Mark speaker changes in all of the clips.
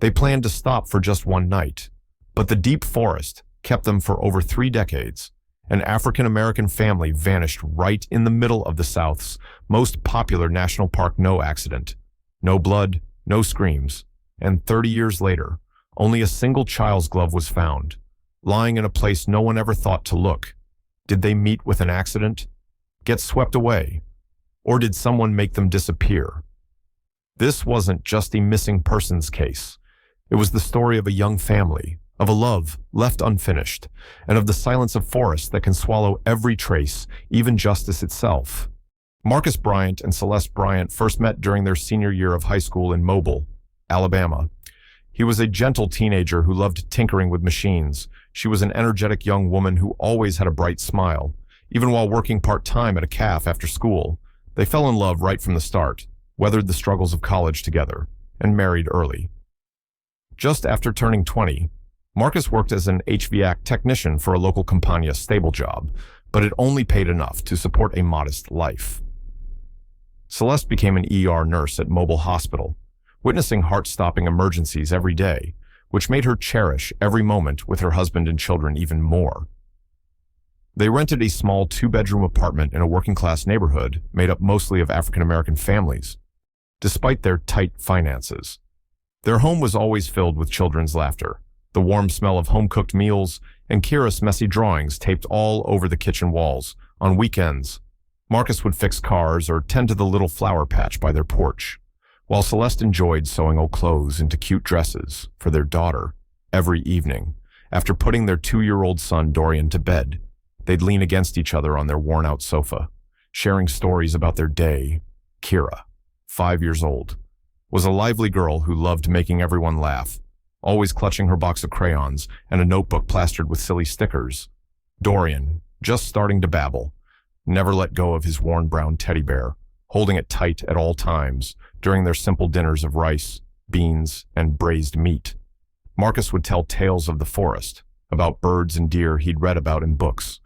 Speaker 1: They planned to stop for just one night, but the deep forest kept them for over 3 decades. An African-American family vanished right in the middle of the South's most popular national park. No accident, no blood, no screams, and 30 years later, only a single child's glove was found, lying in a place no one ever thought to look. Did they meet with an accident? Get swept away? Or did someone make them disappear? This wasn't just a missing persons case. It was the story of a young family, of a love left unfinished, and of the silence of forests that can swallow every trace, even justice itself. Marcus Bryant and Celeste Bryant first met during their senior year of high school in Mobile, Alabama. He was a gentle teenager who loved tinkering with machines. She was an energetic young woman who always had a bright smile. Even while working part-time at a cafe after school, they fell in love right from the start, weathered the struggles of college together, and married early. Just after turning 20, Marcus worked as an HVAC technician for a local Campania stable job, but it only paid enough to support a modest life. Celeste became an ER nurse at Mobile Hospital, witnessing heart-stopping emergencies every day, which made her cherish every moment with her husband and children even more. They rented a small 2-bedroom apartment in a working-class neighborhood made up mostly of African-American families. Despite their tight finances, their home was always filled with children's laughter, the warm smell of home-cooked meals, and Kira's messy drawings taped all over the kitchen walls. On weekends, Marcus would fix cars or tend to the little flower patch by their porch, while Celeste enjoyed sewing old clothes into cute dresses for their daughter. Every evening, after putting their 2-year-old son Dorian to bed, they'd lean against each other on their worn-out sofa, sharing stories about their day. Kira, 5 years old, was a lively girl who loved making everyone laugh, always clutching her box of crayons and a notebook plastered with silly stickers. Dorian, just starting to babble, never let go of his worn brown teddy bear, holding it tight at all times during their simple dinners of rice, beans, and braised meat. Marcus would tell tales of the forest, about birds and deer he'd read about in books.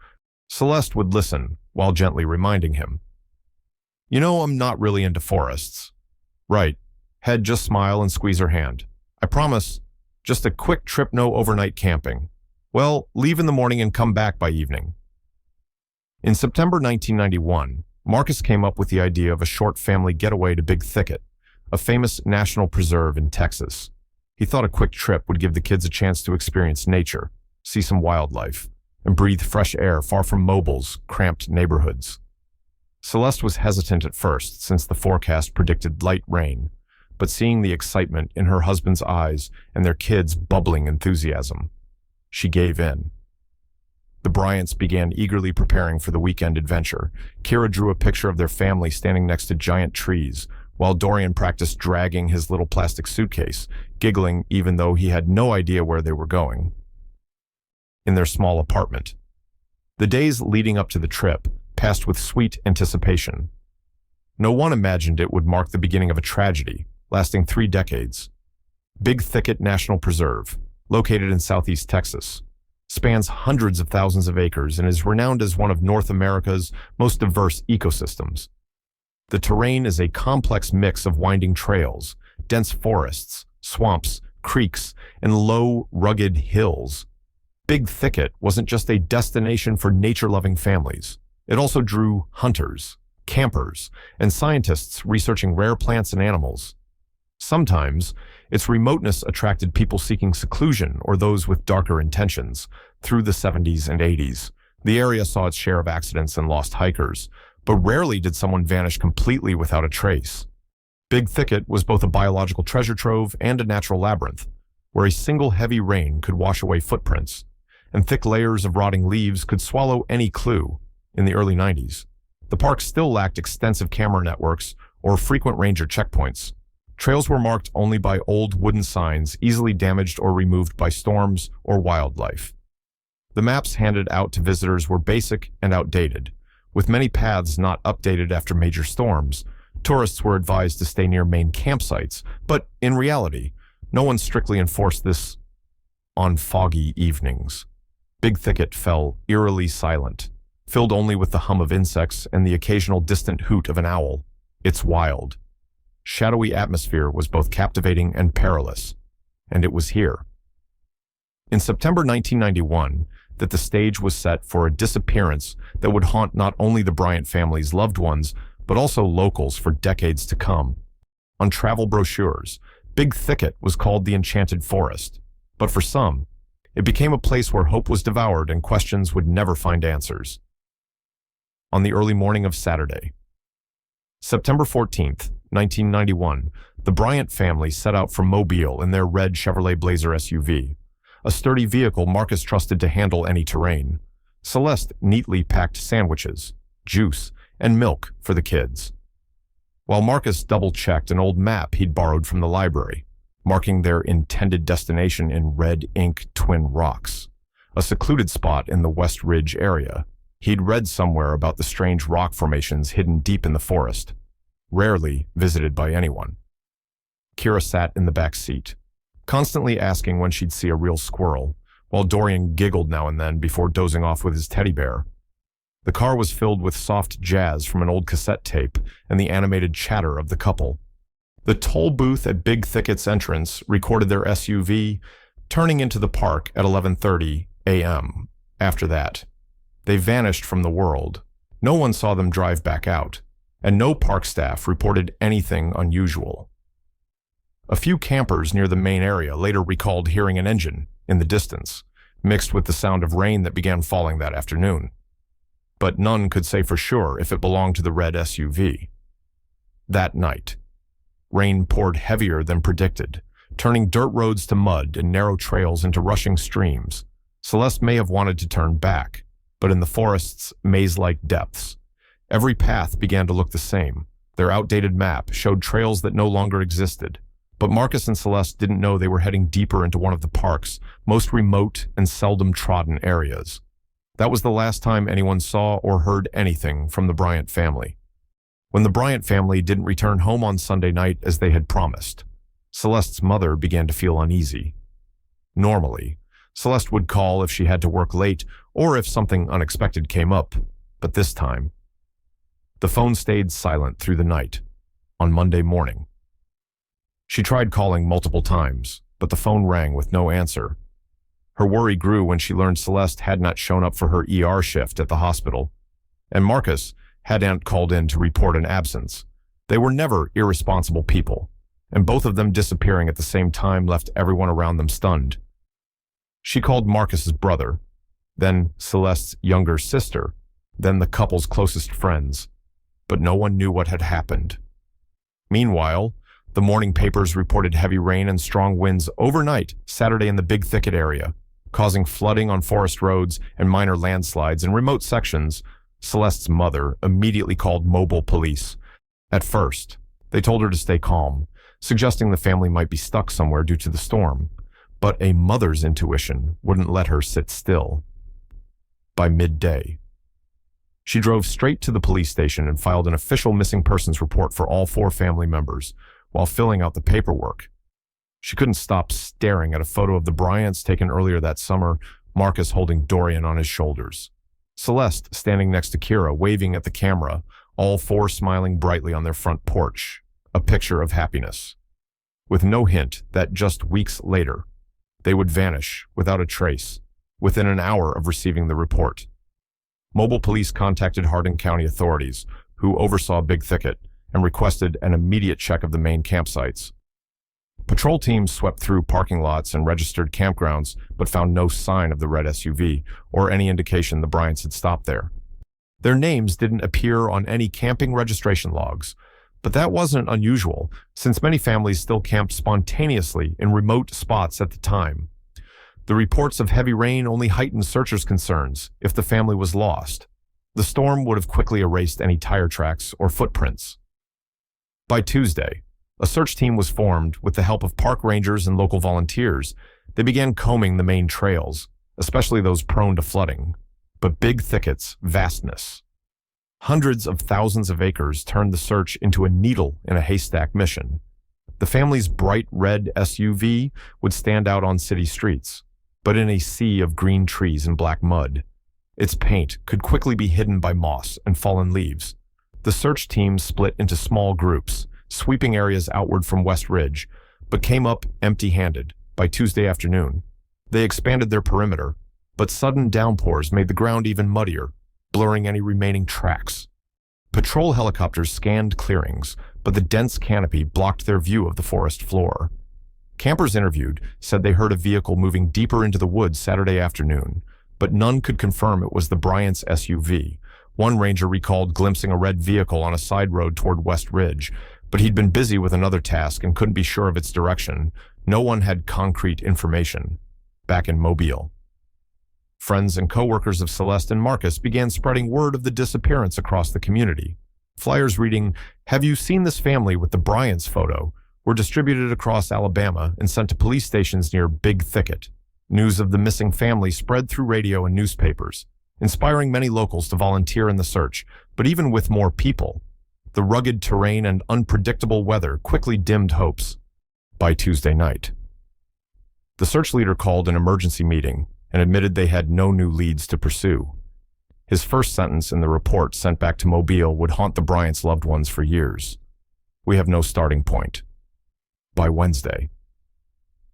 Speaker 1: Celeste would listen while gently reminding him, "You know, I'm not really into forests." "Right." He'd just smile and squeeze her hand. "I promise, just a quick trip, no overnight camping. Well, leave in the morning and come back by evening." In September 1991, Marcus came up with the idea of a short family getaway to Big Thicket, a famous national preserve in Texas. He thought a quick trip would give the kids a chance to experience nature, see some wildlife, and breathe fresh air far from Mobile's cramped neighborhoods. Celeste was hesitant at first, since the forecast predicted light rain, but seeing the excitement in her husband's eyes and their kids' bubbling enthusiasm, she gave in. The Bryants began eagerly preparing for the weekend adventure. Kira drew a picture of their family standing next to giant trees, while Dorian practiced dragging his little plastic suitcase, giggling even though he had no idea where they were going. In their small apartment, the days leading up to the trip passed with sweet anticipation. No one imagined it would mark the beginning of a tragedy lasting 3 decades. Big Thicket National Preserve, located in southeast Texas, spans hundreds of thousands of acres and is renowned as one of North America's most diverse ecosystems. The terrain is a complex mix of winding trails, dense forests, swamps, creeks, and low, rugged hills. Big Thicket wasn't just a destination for nature-loving families. It also drew hunters, campers, and scientists researching rare plants and animals. Sometimes, its remoteness attracted people seeking seclusion or those with darker intentions. Through the 70s and 80s, the area saw its share of accidents and lost hikers, but rarely did someone vanish completely without a trace. Big Thicket was both a biological treasure trove and a natural labyrinth, where a single heavy rain could wash away footprints, and thick layers of rotting leaves could swallow any clue. In the early 90s, the park still lacked extensive camera networks or frequent ranger checkpoints. Trails were marked only by old wooden signs easily damaged or removed by storms or wildlife. The maps handed out to visitors were basic and outdated, with many paths not updated after major storms. Tourists were advised to stay near main campsites, but in reality, no one strictly enforced this. On foggy evenings, Big Thicket fell eerily silent, filled only with the hum of insects and the occasional distant hoot of an owl. Its wild, shadowy atmosphere was both captivating and perilous. and it was here. In September 1991, that the stage was set for a disappearance that would haunt not only the Bryant family's loved ones, but also locals for decades to come. On travel brochures, Big Thicket was called the Enchanted Forest, but for some, it became a place where hope was devoured and questions would never find answers. On the early morning of Saturday, September 14th, 1991, the Bryant family set out from Mobile in their red Chevrolet Blazer SUV, a sturdy vehicle Marcus trusted to handle any terrain. Celeste neatly packed sandwiches, juice, and milk for the kids, while Marcus double-checked an old map he'd borrowed from the library, marking their intended destination in red ink Twin Rocks, a secluded spot in the West Ridge area. He'd read somewhere about the strange rock formations hidden deep in the forest, rarely visited by anyone. Kira sat in the back seat, constantly asking when she'd see a real squirrel, while Dorian giggled now and then before dozing off with his teddy bear. The car was filled with soft jazz from an old cassette tape and the animated chatter of the couple. The toll booth at Big Thicket's entrance recorded their SUV turning into the park at 11:30 a.m. After that, they vanished from the world. No one saw them drive back out, and no park staff reported anything unusual. A few campers near the main area later recalled hearing an engine in the distance, mixed with the sound of rain that began falling that afternoon. But none could say for sure if it belonged to the red SUV. That night, rain poured heavier than predicted, turning dirt roads to mud and narrow trails into rushing streams. Celeste may have wanted to turn back, but in the forest's maze-like depths, every path began to look the same. Their outdated map showed trails that no longer existed, but Marcus and Celeste didn't know they were heading deeper into one of the park's most remote and seldom trodden areas. That was the last time anyone saw or heard anything from the Bryant family. When the Bryant family didn't return home on Sunday night as they had promised, Celeste's mother began to feel uneasy. Normally, Celeste would call if she had to work late or if something unexpected came up, but this time, the phone stayed silent through the night. On Monday morning, she tried calling multiple times, but the phone rang with no answer. Her worry grew when she learned Celeste had not shown up for her ER shift at the hospital, and Marcus hadn't called in to report an absence. They were never irresponsible people, and both of them disappearing at the same time left everyone around them stunned. She called Marcus's brother, then Celeste's younger sister, then the couple's closest friends, but no one knew what had happened. Meanwhile, the morning papers reported heavy rain and strong winds overnight Saturday in the Big Thicket area, causing flooding on forest roads and minor landslides in remote sections. Celeste's mother immediately called mobile police. At first, they told her to stay calm, suggesting the family might be stuck somewhere due to the storm, but a mother's intuition wouldn't let her sit still. By midday, she drove straight to the police station and filed an official missing persons report for all 4 family members. While filling out the paperwork, she couldn't stop staring at a photo of the Bryants taken earlier that summer, Marcus holding Dorian on his shoulders, Celeste standing next to Kira waving at the camera, all 4 smiling brightly on their front porch, a picture of happiness, with no hint that just weeks later, they would vanish without a trace within an hour of receiving the report. Mobile police contacted Hardin County authorities, who oversaw Big Thicket, and requested an immediate check of the main campsites. Patrol teams swept through parking lots and registered campgrounds, but found no sign of the red SUV or any indication the Bryants had stopped there. Their names didn't appear on any camping registration logs, but that wasn't unusual, since many families still camped spontaneously in remote spots at the time. The reports of heavy rain only heightened searchers' concerns if the family was lost. The storm would have quickly erased any tire tracks or footprints. By Tuesday, a search team was formed with the help of park rangers and local volunteers. They began combing the main trails, especially those prone to flooding. But Big Thicket's vastness, hundreds of thousands of acres, turned the search into a needle in a haystack mission. The family's bright red SUV would stand out on city streets, but in a sea of green trees and black mud. Its paint could quickly be hidden by moss and fallen leaves. The search team split into small groups, sweeping areas outward from West Ridge, but came up empty-handed, By Tuesday afternoon, they expanded their perimeter, but sudden downpours made the ground even muddier, blurring any remaining tracks. Patrol helicopters scanned clearings, but the dense canopy blocked their view of the forest floor. Campers interviewed said they heard a vehicle moving deeper into the woods Saturday afternoon, but none could confirm it was the Bryant's SUV. One ranger recalled glimpsing a red vehicle on a side road toward West Ridge, but he'd been busy with another task and couldn't be sure of its direction. No one had concrete information. Back in Mobile, friends and co-workers of Celeste and Marcus began spreading word of the disappearance across the community. Flyers reading, "Have you seen this family with the Bryant's photo?" were distributed across Alabama and sent to police stations near Big Thicket. News of the missing family spread through radio and newspapers, inspiring many locals to volunteer in the search. But even with more people, the rugged terrain and unpredictable weather quickly dimmed hopes. By Tuesday night, the search leader called an emergency meeting and admitted they had no new leads to pursue. His first sentence in the report sent back to Mobile would haunt the Bryant's loved ones for years. "We have no starting point." By Wednesday,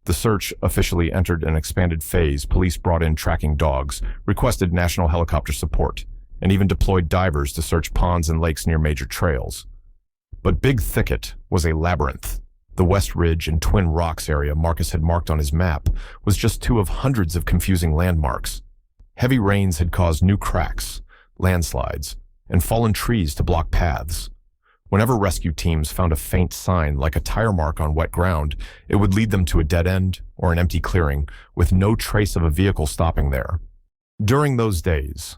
Speaker 1: the search officially entered an expanded phase. Police brought in tracking dogs, requested national helicopter support, and even deployed divers to search ponds and lakes near major trails. But Big Thicket was a labyrinth. The West Ridge and Twin Rocks area Marcus had marked on his map was just two of hundreds of confusing landmarks. Heavy rains had caused new cracks, landslides, and fallen trees to block paths. Whenever rescue teams found a faint sign like a tire mark on wet ground, it would lead them to a dead end or an empty clearing with no trace of a vehicle stopping there. During those days,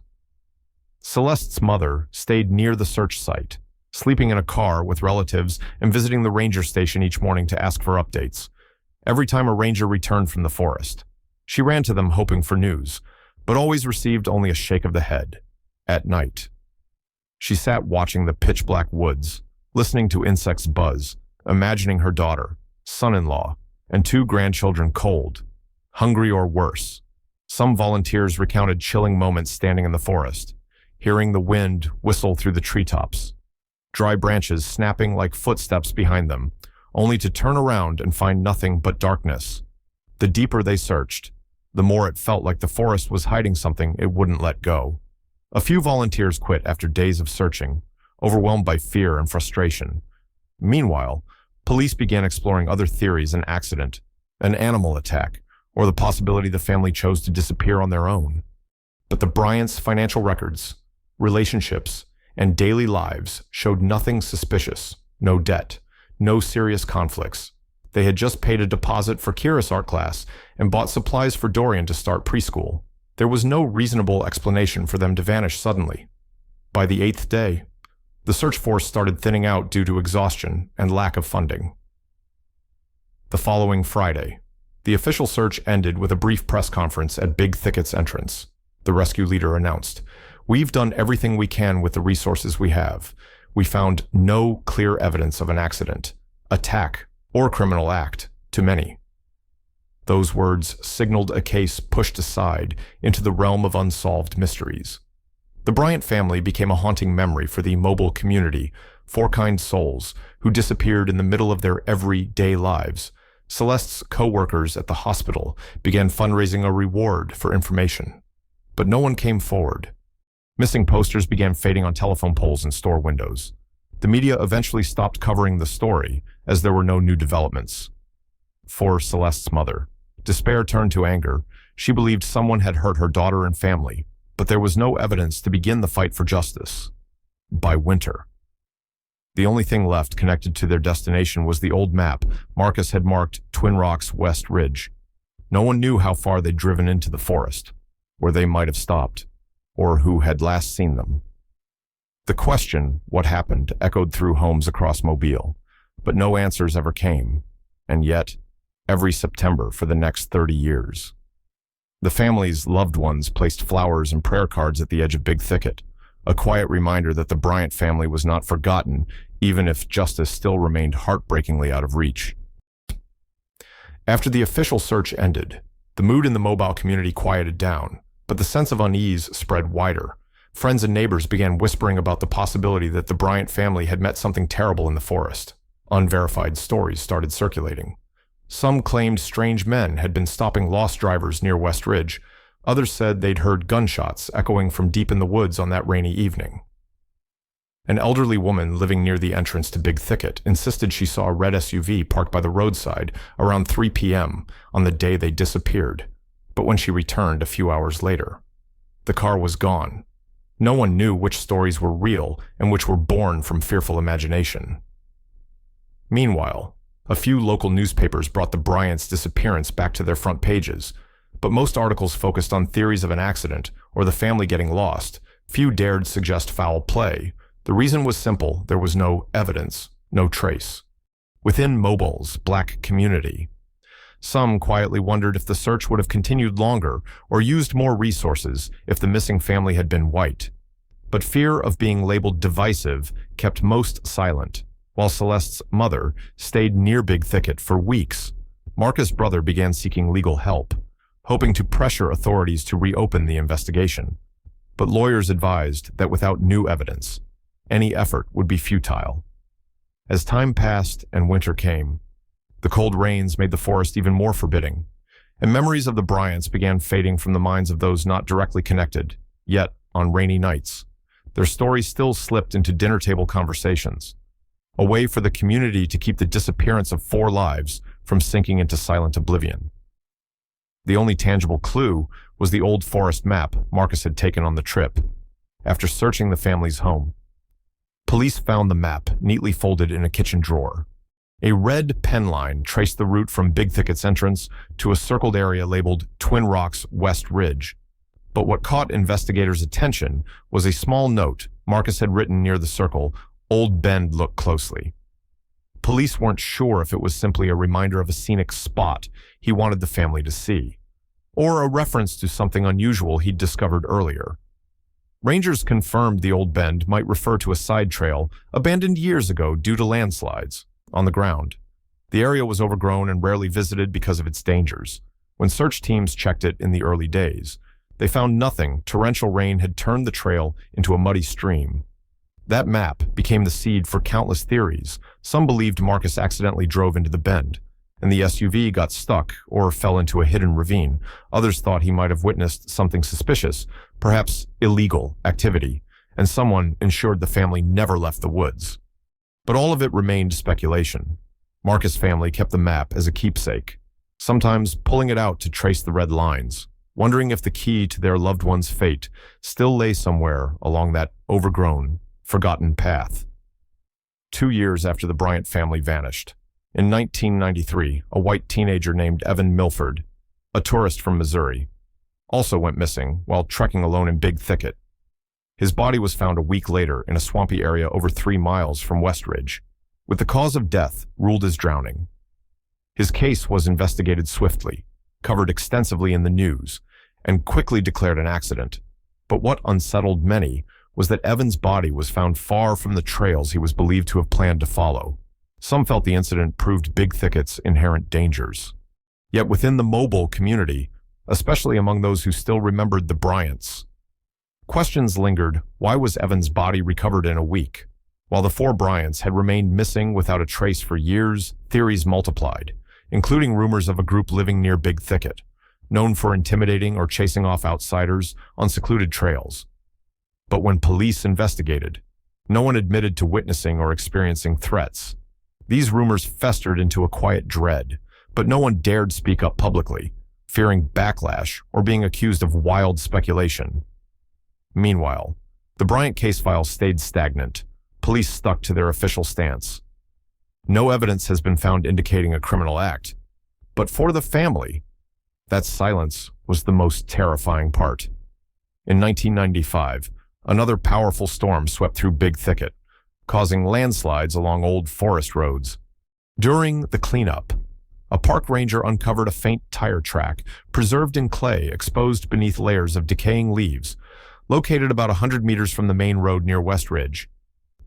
Speaker 1: Celeste's mother stayed near the search site, sleeping in a car with relatives and visiting the ranger station each morning to ask for updates. Every time a ranger returned from the forest, she ran to them hoping for news, but always received only a shake of the head. At night, she sat watching the pitch-black woods, listening to insects buzz, imagining her daughter, son-in-law, and two grandchildren cold, hungry or worse. Some volunteers recounted chilling moments standing in the forest, hearing the wind whistle through the treetops, dry branches snapping like footsteps behind them, only to turn around and find nothing but darkness. The deeper they searched, the more it felt like the forest was hiding something it wouldn't let go. A few volunteers quit after days of searching, overwhelmed by fear and frustration. Meanwhile, police began exploring other theories: an accident, an animal attack, or the possibility the family chose to disappear on their own. But the Bryant's financial records, relationships, and daily lives showed nothing suspicious. No debt, no serious conflicts. They had just paid a deposit for Kira's art class and bought supplies for Dorian to start preschool. There was no reasonable explanation for them to vanish suddenly. By the 8th day, the search force started thinning out due to exhaustion and lack of funding. The following Friday, the official search ended with a brief press conference at Big Thicket's entrance. The rescue leader announced, "We've done everything we can with the resources we have. We found no clear evidence of an accident, attack, or criminal act to many." Those words signaled a case pushed aside into the realm of unsolved mysteries. The Bryant family became a haunting memory for the Mobile community, four kind souls who disappeared in the middle of their everyday lives. Celeste's co-workers at the hospital began fundraising a reward for information, but no one came forward. Missing posters began fading on telephone poles and store windows. The media eventually stopped covering the story as there were no new developments. For Celeste's mother, despair turned to anger. She believed someone had hurt her daughter and family, but there was no evidence to begin the fight for justice. By winter, the only thing left connected to their destination was the old map Marcus had marked Twin Rocks West Ridge. No one knew how far they'd driven into the forest, where they might have stopped, or who had last seen them. The question, what happened, echoed through homes across Mobile, but no answers ever came, and yet, every September for the next 30 years. The family's loved ones placed flowers and prayer cards at the edge of Big Thicket, a quiet reminder that the Bryant family was not forgotten, even if justice still remained heartbreakingly out of reach. After the official search ended, the mood in the Mobile community quieted down, but the sense of unease spread wider. Friends and neighbors began whispering about the possibility that the Bryant family had met something terrible in the forest. Unverified stories started circulating. Some claimed strange men had been stopping lost drivers near West Ridge. Others said they'd heard gunshots echoing from deep in the woods on that rainy evening. An elderly woman living near the entrance to Big Thicket insisted she saw a red SUV parked by the roadside around 3 p.m. on the day they disappeared, but when she returned a few hours later, the car was gone. No one knew which stories were real and which were born from fearful imagination. Meanwhile, a few local newspapers brought the Bryants' disappearance back to their front pages, but most articles focused on theories of an accident or the family getting lost. Few dared suggest foul play. The reason was simple: there was no evidence, no trace. Within Mobile's black community, some quietly wondered if the search would have continued longer or used more resources if the missing family had been white. But fear of being labeled divisive kept most silent. While Celeste's mother stayed near Big Thicket for weeks, Marcus' brother began seeking legal help, hoping to pressure authorities to reopen the investigation. But lawyers advised that without new evidence, any effort would be futile. As time passed and winter came, the cold rains made the forest even more forbidding, and memories of the Bryants began fading from the minds of those not directly connected. Yet, on rainy nights, their stories still slipped into dinner table conversations, a way for the community to keep the disappearance of 4 lives from sinking into silent oblivion. The only tangible clue was the old forest map Marcus had taken on the trip. After searching the family's home, police found the map neatly folded in a kitchen drawer. A red pen line traced the route from Big Thicket's entrance to a circled area labeled Twin Rocks West Ridge. But what caught investigators' attention was a small note Marcus had written near the circle: "Old Bend, look closely." Police weren't sure if it was simply a reminder of a scenic spot he wanted the family to see, or a reference to something unusual he'd discovered earlier. Rangers confirmed the Old Bend might refer to a side trail abandoned years ago due to landslides. On the ground, the area was overgrown and rarely visited because of its dangers. When search teams checked it in the early days, they found nothing. Torrential rain had turned the trail into a muddy stream. That map became the seed for countless theories. Some believed Marcus accidentally drove into the bend, and the SUV got stuck or fell into a hidden ravine. Others thought he might have witnessed something suspicious, perhaps illegal activity, and someone ensured the family never left the woods. But all of it remained speculation. Marcus' family kept the map as a keepsake, sometimes pulling it out to trace the red lines, wondering if the key to their loved one's fate still lay somewhere along that overgrown, forgotten path. 2 years after the Bryant family vanished, in 1993, a white teenager named Evan Milford, a tourist from Missouri, also went missing while trekking alone in Big Thicket. His body was found a week later in a swampy area over 3 miles from West Ridge, with the cause of death ruled as drowning. His case was investigated swiftly, covered extensively in the news, and quickly declared an accident. But what unsettled many was that Evan's body was found far from the trails he was believed to have planned to follow. Some felt the incident proved Big Thicket's inherent dangers. Yet within the Mobile community, especially among those who still remembered the Bryants, questions lingered. Why was Evan's body recovered in a week? While the 4 Bryants had remained missing without a trace for years, theories multiplied, including rumors of a group living near Big Thicket, known for intimidating or chasing off outsiders on secluded trails. But when police investigated, no one admitted to witnessing or experiencing threats. These rumors festered into a quiet dread, but no one dared speak up publicly, fearing backlash or being accused of wild speculation. Meanwhile, the Bryant case file stayed stagnant. Police stuck to their official stance. No evidence has been found indicating a criminal act. But for the family, that silence was the most terrifying part. In 1995, another powerful storm swept through Big Thicket, causing landslides along old forest roads. During the cleanup, a park ranger uncovered a faint tire track, preserved in clay, exposed beneath layers of decaying leaves, located about 100 meters from the main road near West Ridge.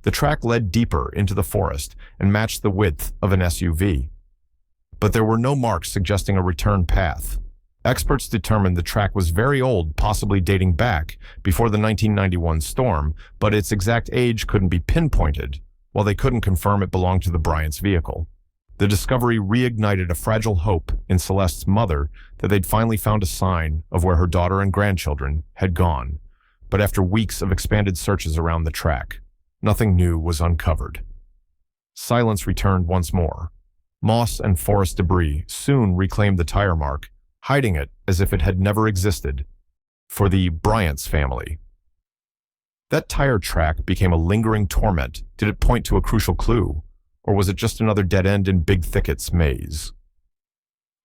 Speaker 1: The track led deeper into the forest and matched the width of an SUV. But there were no marks suggesting a return path. Experts determined the track was very old, possibly dating back before the 1991 storm, but its exact age couldn't be pinpointed, while they couldn't confirm it belonged to the Bryants' vehicle. The discovery reignited a fragile hope in Celeste's mother that they'd finally found a sign of where her daughter and grandchildren had gone. But after weeks of expanded searches around the track, nothing new was uncovered. Silence returned once more. Moss and forest debris soon reclaimed the tire mark, hiding it as if it had never existed. For the Bryant's family, that tire track became a lingering torment. Did it point to a crucial clue? Or was it just another dead end in Big Thicket's maze?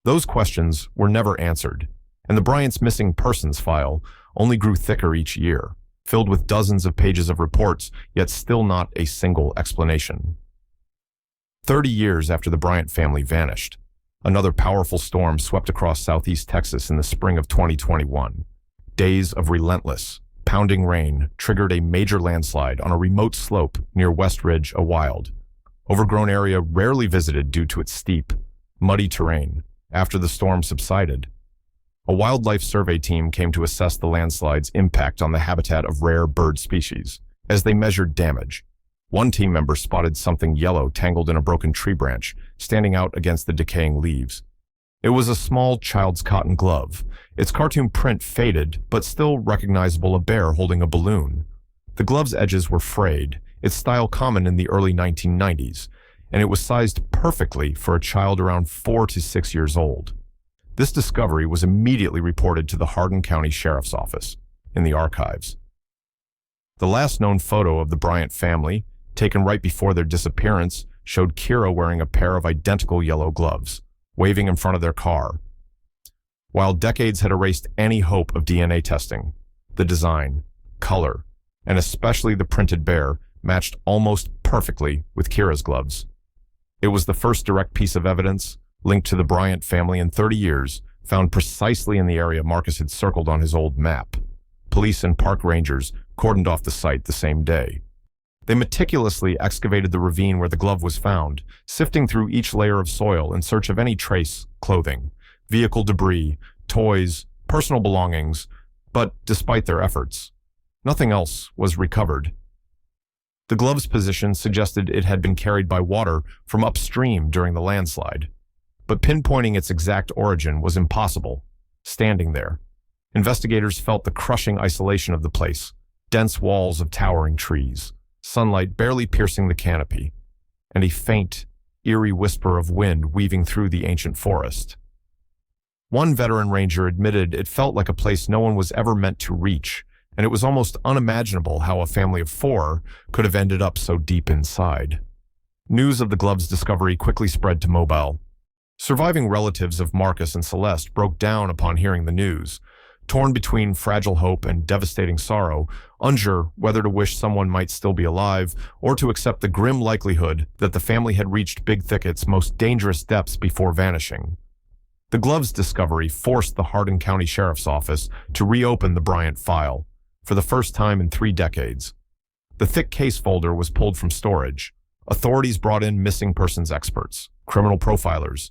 Speaker 1: Those questions were never answered, and the Bryant's missing persons file only grew thicker each year, filled with dozens of pages of reports, yet still not a single explanation. 30 years after the Bryant family vanished, another powerful storm swept across southeast Texas in the spring of 2021. Days of relentless, pounding rain triggered a major landslide on a remote slope near West Ridge, a wild, overgrown area rarely visited due to its steep, muddy terrain. After the storm subsided, a wildlife survey team came to assess the landslide's impact on the habitat of rare bird species. As they measured damage, one team member spotted something yellow tangled in a broken tree branch, standing out against the decaying leaves. It was a small child's cotton glove. Its cartoon print faded, but still recognizable, a bear holding a balloon. The glove's edges were frayed, its style common in the early 1990s, and it was sized perfectly for a child around 4 to 6 years old. This discovery was immediately reported to the Hardin County Sheriff's Office in the archives. The last known photo of the Bryant family, taken right before their disappearance, showed Kira wearing a pair of identical yellow gloves, waving in front of their car. While decades had erased any hope of DNA testing, the design, color, and especially the printed bear matched almost perfectly with Kira's gloves. It was the first direct piece of evidence linked to the Bryant family in 30 years, found precisely in the area Marcus had circled on his old map. Police and park rangers cordoned off the site the same day. They meticulously excavated the ravine where the glove was found, sifting through each layer of soil in search of any trace, clothing, vehicle debris, toys, personal belongings, but despite their efforts, nothing else was recovered. The glove's position suggested it had been carried by water from upstream during the landslide, but pinpointing its exact origin was impossible. Standing there, investigators felt the crushing isolation of the place, dense walls of towering trees, sunlight barely piercing the canopy, and a faint, eerie whisper of wind weaving through the ancient forest. One veteran ranger admitted it felt like a place no one was ever meant to reach, and it was almost unimaginable how a family of 4 could have ended up so deep inside. News of the glove's discovery quickly spread to Mobile. Surviving relatives of Marcus and Celeste broke down upon hearing the news, torn between fragile hope and devastating sorrow, unsure whether to wish someone might still be alive or to accept the grim likelihood that the family had reached Big Thicket's most dangerous depths before vanishing. The glove's discovery forced the Hardin County Sheriff's Office to reopen the Bryant file, for the first time in 3 decades. The thick case folder was pulled from storage. Authorities brought in missing persons experts, criminal profilers,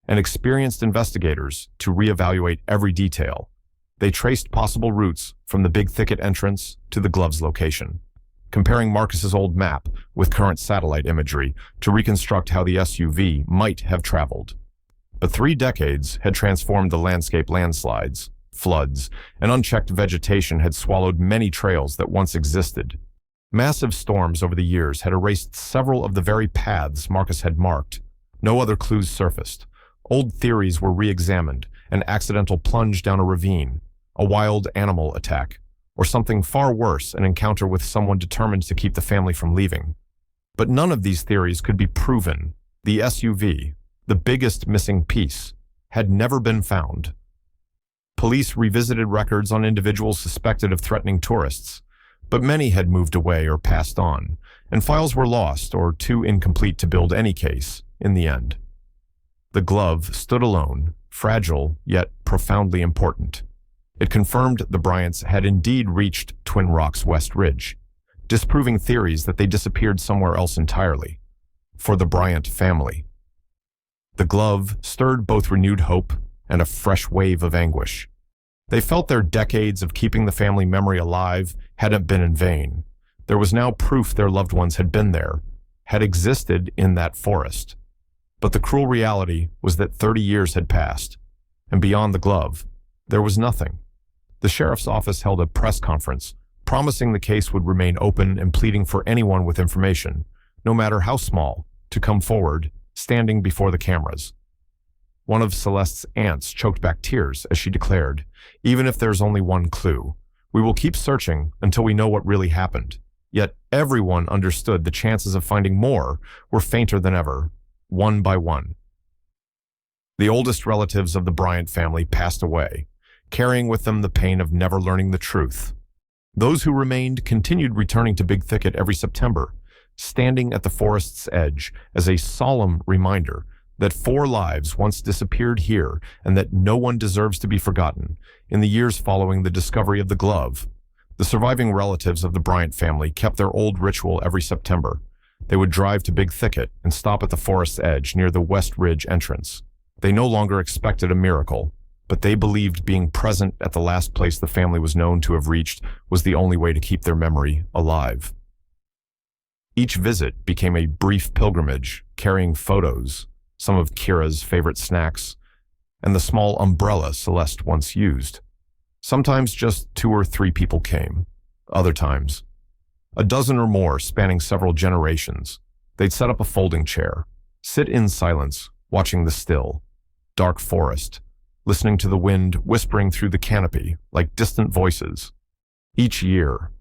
Speaker 1: and experienced investigators to reevaluate every detail. They traced possible routes from the Big Thicket entrance to the glove's location, comparing Marcus's old map with current satellite imagery to reconstruct how the SUV might have traveled. But 3 decades had transformed the landscape. Landslides, floods, and unchecked vegetation had swallowed many trails that once existed. Massive storms over the years had erased several of the very paths Marcus had marked. No other clues surfaced. Old theories were re-examined, an accidental plunge down a ravine, a wild animal attack, or something far worse, an encounter with someone determined to keep the family from leaving. But none of these theories could be proven. The SUV, the biggest missing piece, had never been found. Police revisited records on individuals suspected of threatening tourists, but many had moved away or passed on, and files were lost or too incomplete to build any case in the end. The glove stood alone, fragile yet profoundly important. It confirmed the Bryants had indeed reached Twin Rock's West Ridge, disproving theories that they disappeared somewhere else entirely. For the Bryant family, the glove stirred both renewed hope and a fresh wave of anguish. They felt their decades of keeping the family memory alive hadn't been in vain. There was now proof their loved ones had been there, had existed in that forest. But the cruel reality was that 30 years had passed, and beyond the glove, there was nothing. The sheriff's office held a press conference, promising the case would remain open and pleading for anyone with information, no matter how small, to come forward, standing before the cameras. One of Celeste's aunts choked back tears as she declared, "Even if there's only one clue, we will keep searching until we know what really happened." Yet everyone understood the chances of finding more were fainter than ever, one by one. The oldest relatives of the Bryant family passed away, carrying with them the pain of never learning the truth. Those who remained continued returning to Big Thicket every September, standing at the forest's edge as a solemn reminder that 4 lives once disappeared here and that no one deserves to be forgotten. In the years following the discovery of the glove, the surviving relatives of the Bryant family kept their old ritual every September. They would drive to Big Thicket and stop at the forest's edge near the West Ridge entrance. They no longer expected a miracle, but they believed being present at the last place the family was known to have reached was the only way to keep their memory alive. Each visit became a brief pilgrimage, carrying photos, some of Kira's favorite snacks, and the small umbrella Celeste once used. Sometimes just 2 or 3 people came. Other times, a dozen or more spanning several generations. They'd set up a folding chair, sit in silence, watching the still, dark forest, listening to the wind whispering through the canopy like distant voices. Each year,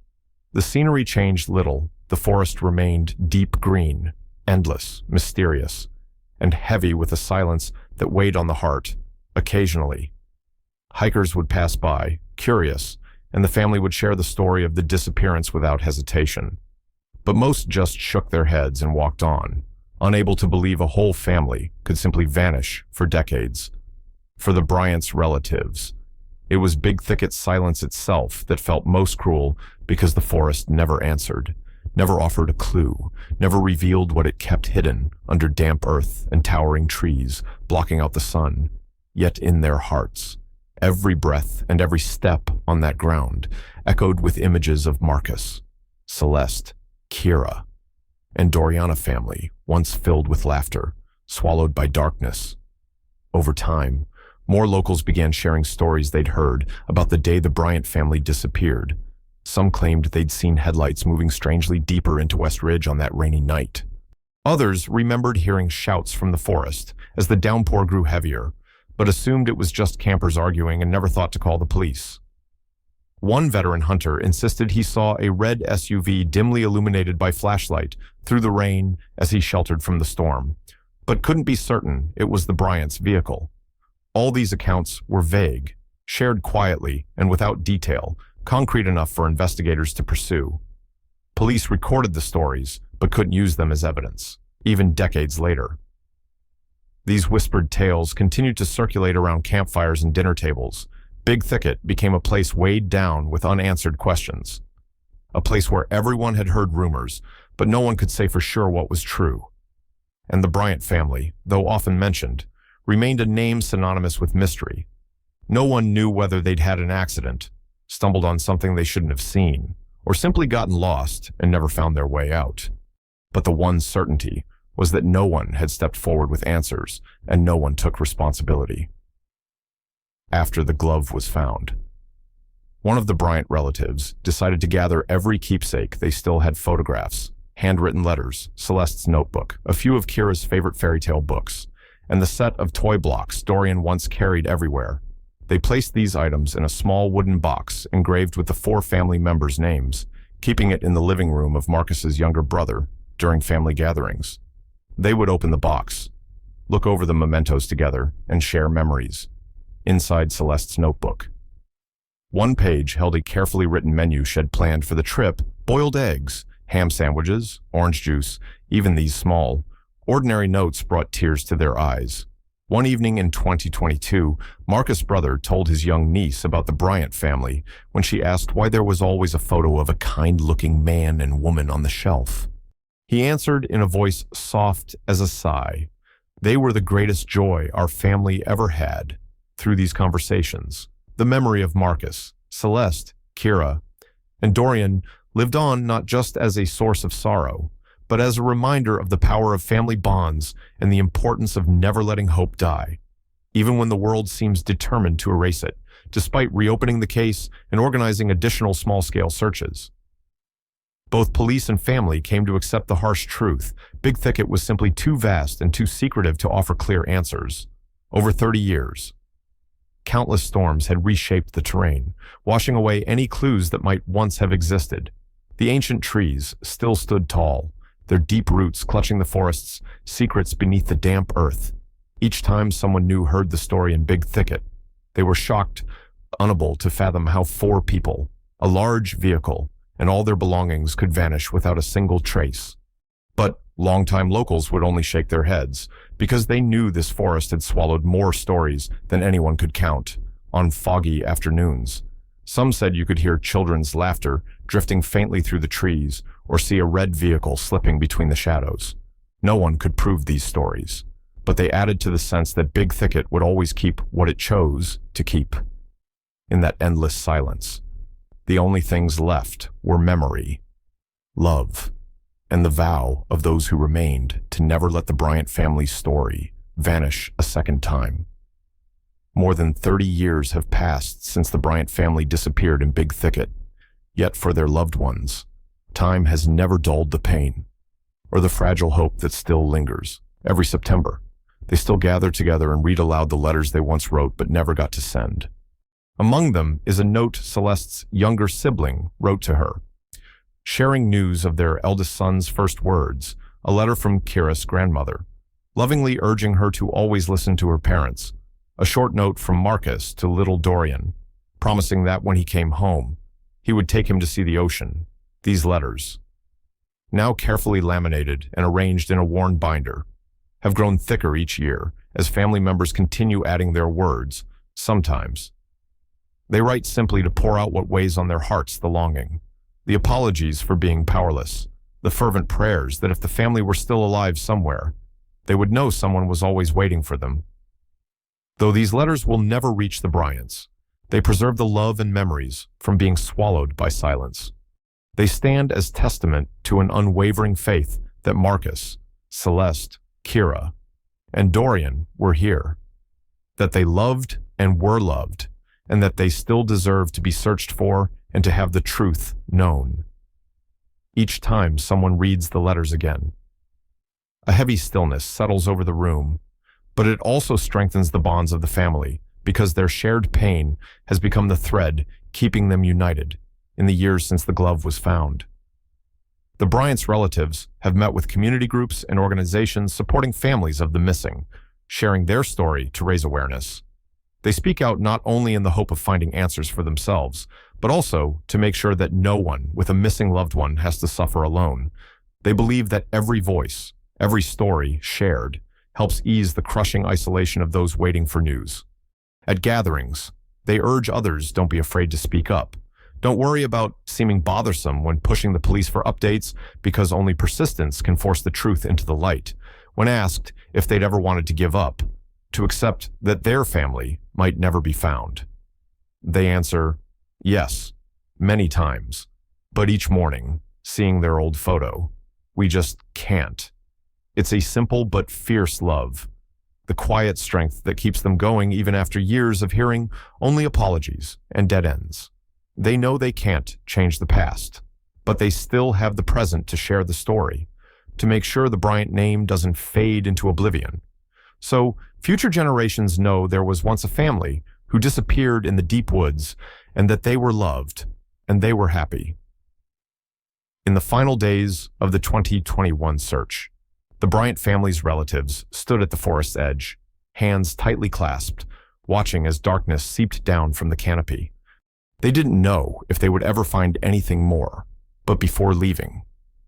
Speaker 1: the scenery changed little. The forest remained deep green, endless, mysterious, and heavy with a silence that weighed on the heart. Occasionally, hikers would pass by, curious, and the family would share the story of the disappearance without hesitation. But most just shook their heads and walked on, unable to believe a whole family could simply vanish for decades. For the Bryant's relatives, it was Big Thicket's silence itself that felt most cruel because the forest never answered, never offered a clue, never revealed what it kept hidden under damp earth and towering trees, blocking out the sun. Yet in their hearts, every breath and every step on that ground echoed with images of Marcus, Celeste, Kira, and Doriana family, once filled with laughter, swallowed by darkness. Over time, more locals began sharing stories they'd heard about the day the Bryant family disappeared. Some claimed they'd seen headlights moving strangely deeper into West Ridge on that rainy night. Others remembered hearing shouts from the forest as the downpour grew heavier, but assumed it was just campers arguing and never thought to call the police. One veteran hunter insisted he saw a red SUV dimly illuminated by flashlight through the rain as he sheltered from the storm, but couldn't be certain it was the Bryant's vehicle. All these accounts were vague, shared quietly and without detail, concrete enough for investigators to pursue. Police recorded the stories, but couldn't use them as evidence, even decades later. These whispered tales continued to circulate around campfires and dinner tables. Big Thicket became a place weighed down with unanswered questions. A place where everyone had heard rumors, but no one could say for sure what was true. And the Bryant family, though often mentioned, remained a name synonymous with mystery. No one knew whether they'd had an accident, stumbled on something they shouldn't have seen, or simply gotten lost and never found their way out. But the one certainty was that no one had stepped forward with answers, and no one took responsibility. After the glove was found, one of the Bryant relatives decided to gather every keepsake they still had: photographs, handwritten letters, Celeste's notebook, a few of Kira's favorite fairy tale books, and the set of toy blocks Dorian once carried everywhere. They placed these items in a small wooden box engraved with the 4 family members' names, keeping it in the living room of Marcus's younger brother during family gatherings. They would open the box, look over the mementos together, and share memories. Inside Celeste's notebook, one page held a carefully written menu she'd planned for the trip: boiled eggs, ham sandwiches, orange juice, even these small, ordinary notes brought tears to their eyes. One evening in 2022, Marcus' brother told his young niece about the Bryant family when she asked why there was always a photo of a kind-looking man and woman on the shelf. He answered in a voice soft as a sigh, "They were the greatest joy our family ever had." Through these conversations, the memory of Marcus, Celeste, Kira, and Dorian lived on not just as a source of sorrow, but as a reminder of the power of family bonds and the importance of never letting hope die, even when the world seems determined to erase it, despite reopening the case and organizing additional small-scale searches. Both police and family came to accept the harsh truth. Big Thicket was simply too vast and too secretive to offer clear answers. Over 30 years, countless storms had reshaped the terrain, washing away any clues that might once have existed. The ancient trees still stood tall, their deep roots clutching the forest's secrets beneath the damp earth. Each time someone new heard the story in Big Thicket, they were shocked, unable to fathom how 4 people, a large vehicle, and all their belongings could vanish without a single trace. But longtime locals would only shake their heads, because they knew this forest had swallowed more stories than anyone could count. On foggy afternoons, some said you could hear children's laughter drifting faintly through the trees, or see a red vehicle slipping between the shadows. No one could prove these stories, but they added to the sense that Big Thicket would always keep what it chose to keep. In that endless silence, the only things left were memory, love, and the vow of those who remained to never let the Bryant family's story vanish a second time. More than 30 years have passed since the Bryant family disappeared in Big Thicket, yet for their loved ones, time has never dulled the pain or the fragile hope that still lingers. Every September, they still gather together and read aloud the letters they once wrote but never got to send. Among them is a note Celeste's younger sibling wrote to her, sharing news of their eldest son's first words, a letter from Kira's grandmother, lovingly urging her to always listen to her parents, a short note from Marcus to little Dorian, promising that when he came home, he would take him to see the ocean. These letters, now carefully laminated and arranged in a worn binder, have grown thicker each year as family members continue adding their words, sometimes. They write simply to pour out what weighs on their hearts, the longing, the apologies for being powerless, the fervent prayers that if the family were still alive somewhere, they would know someone was always waiting for them. Though these letters will never reach the Bryants, they preserve the love and memories from being swallowed by silence. They stand as testament to an unwavering faith that Marcus, Celeste, Kira, and Dorian were here, that they loved and were loved, and that they still deserve to be searched for and to have the truth known. Each time someone reads the letters again, a heavy stillness settles over the room, but it also strengthens the bonds of the family because their shared pain has become the thread keeping them united in the years since the glove was found. The Bryants' relatives have met with community groups and organizations supporting families of the missing, sharing their story to raise awareness. They speak out not only in the hope of finding answers for themselves, but also to make sure that no one with a missing loved one has to suffer alone. They believe that every voice, every story shared, helps ease the crushing isolation of those waiting for news. At gatherings, they urge others don't be afraid to speak up. Don't worry about seeming bothersome when pushing the police for updates because only persistence can force the truth into the light. When asked if they'd ever wanted to give up, to accept that their family might never be found, they answer, yes, many times, but each morning, seeing their old photo, we just can't. It's a simple but fierce love, the quiet strength that keeps them going even after years of hearing only apologies and dead ends. They know they can't change the past, but they still have the present to share the story, to make sure the Bryant name doesn't fade into oblivion. So future generations know there was once a family who disappeared in the deep woods and that they were loved and they were happy. In the final days of the 2021 search, the Bryant family's relatives stood at the forest's edge, hands tightly clasped, watching as darkness seeped down from the canopy. They didn't know if they would ever find anything more, but before leaving,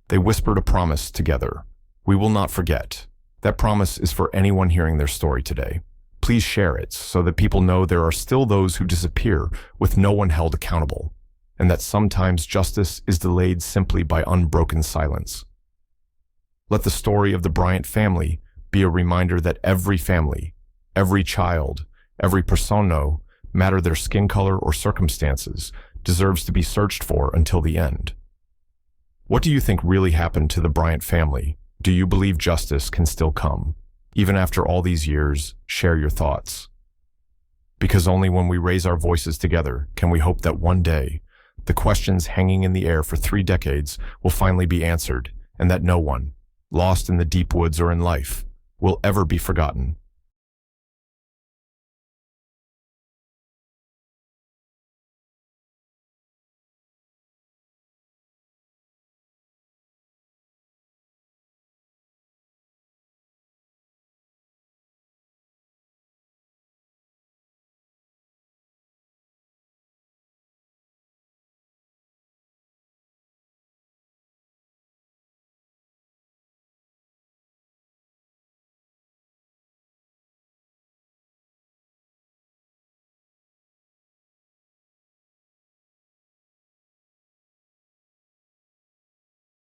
Speaker 1: they whispered a promise together. We will not forget. That promise is for anyone hearing their story today. Please share it so that people know there are still those who disappear with no one held accountable, and that sometimes justice is delayed simply by unbroken silence. Let the story of the Bryant family be a reminder that every family, every child, every persona, matter their skin color or circumstances, deserves to be searched for until the end. What do you think really happened to the Bryant family? Do you believe justice can still come? Even after all these years, share your thoughts. Because only when we raise our voices together can we hope that one day, the questions hanging in the air for 3 decades will finally be answered, and that no one, lost in the deep woods or in life, will ever be forgotten.